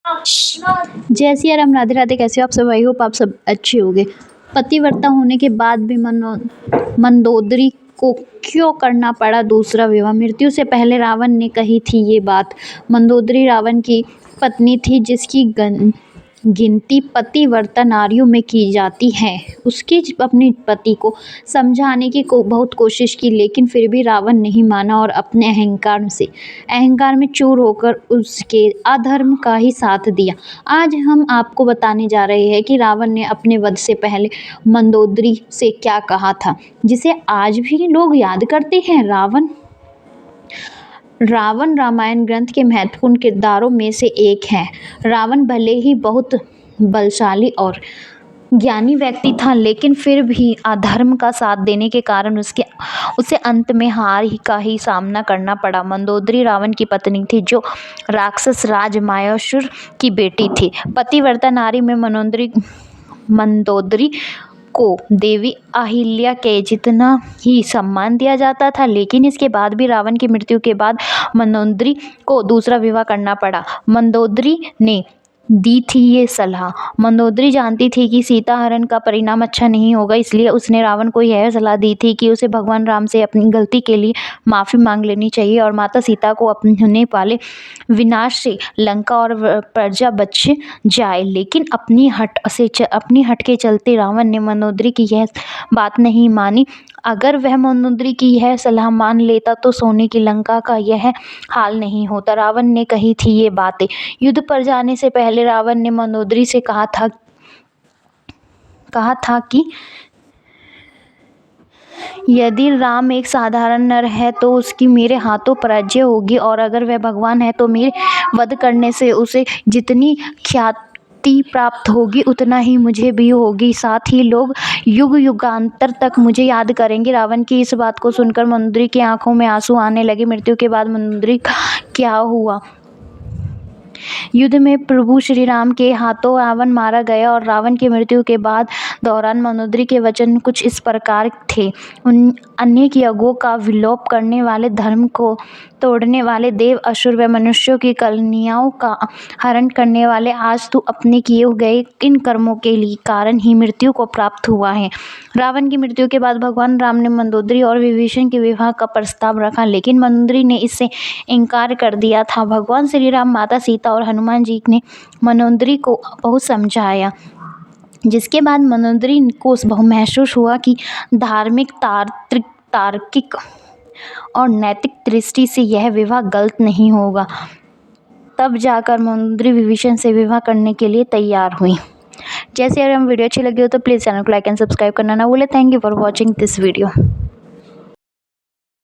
जय सिया राम, राधे राधे। कैसे हो आप सब? आई होप आप सब अच्छे होंगे। पतिव्रता होने के बाद भी मंदोदरी को क्यों करना पड़ा दूसरा विवाह? मृत्यु से पहले रावण ने कही थी ये बात। मंदोदरी रावण की पत्नी थी, जिसकी गिनती पतिव्रता नारियों में की जाती है। उसके अपने पति को समझाने की बहुत कोशिश की, लेकिन फिर भी रावण नहीं माना और अपने अहंकार में चूर होकर उसके अधर्म का ही साथ दिया। आज हम आपको बताने जा रहे हैं कि रावण ने अपने वध से पहले मंदोदरी से क्या कहा था, जिसे आज भी लोग याद करते हैं। रावण रामायण ग्रंथ के महत्वपूर्ण किरदारों में से एक है। रावण भले ही बहुत बलशाली और ज्ञानी व्यक्ति था, लेकिन फिर भी अधर्म का साथ देने के कारण उसे अंत में हार का ही सामना करना पड़ा। मंदोदरी रावण की पत्नी थी, जो राक्षस राज मायासुर की बेटी थी। पतिव्रता नारी में मंदोदरी को देवी अहिल्या के जितना ही सम्मान दिया जाता था, लेकिन इसके बाद भी रावण की मृत्यु के बाद मंदोदरी को दूसरा विवाह करना पड़ा। मंदोदरी ने दी थी ये सलाह। मंदोदरी जानती थी कि सीता हरण का परिणाम अच्छा नहीं होगा, इसलिए उसने रावण को यह सलाह दी थी कि उसे भगवान राम से अपनी गलती के लिए माफ़ी मांग लेनी चाहिए और माता सीता को होने वाले विनाश से लंका और प्रजा बच जाए। लेकिन अपनी हट के चलते रावण ने मंदोदरी की यह बात नहीं मानी। अगर वह मंदोदरी की यह सलाह मान लेता तो सोने की लंका का यह हाल नहीं होता। रावण ने कही थी ये बातें। युद्ध पर जाने से पहले रावण ने मंदोदरी से कहा था कि यदि राम एक साधारण नर है तो उसकी मेरे हाथों पराजय होगी, और अगर वह भगवान है तो मेरे वध करने से उसे जितनी ख्याति प्राप्त होगी उतना ही मुझे भी होगी। साथ ही लोग युग युगांतर तक मुझे याद करेंगे। रावण की इस बात को सुनकर मंदोदरी की आंखों में आंसू आने लगे। मृत्यु के बाद मंदोदरी का क्या हुआ? युद्ध में प्रभु श्री राम के हाथों रावण मारा गया, और रावण की मृत्यु के बाद दौरान मंदोदरी के वचन कुछ इस प्रकार थे। उन अनेक यज्ञों का विलोप करने वाले, धर्म को तोड़ने वाले, देव असुर व मनुष्यों की कन्याओं का हरण करने वाले, आज तू अपने किए गए इन कर्मों के कारण ही मृत्यु को प्राप्त हुआ है। रावण की मृत्यु के बाद भगवान राम ने मंदोदरी और विभीषण के विवाह का प्रस्ताव रखा, लेकिन मंदोदरी ने इससे इनकार कर दिया था। भगवान श्री राम, माता सीता और हनुमान जी ने मंदोदरी को बहुत समझाया, जिसके बाद मंदोदरी को महसूस हुआ कि धार्मिक, तार्किक और नैतिक दृष्टि से यह विवाह गलत नहीं होगा। तब जाकर मंदोदरी विभीषण से विवाह करने के लिए तैयार हुई। जैसे अगर हम वीडियो अच्छी लगी हो तो प्लीज़ चैनल को लाइक एंड सब्सक्राइब करना ना भूलें। Thank you for watching this video.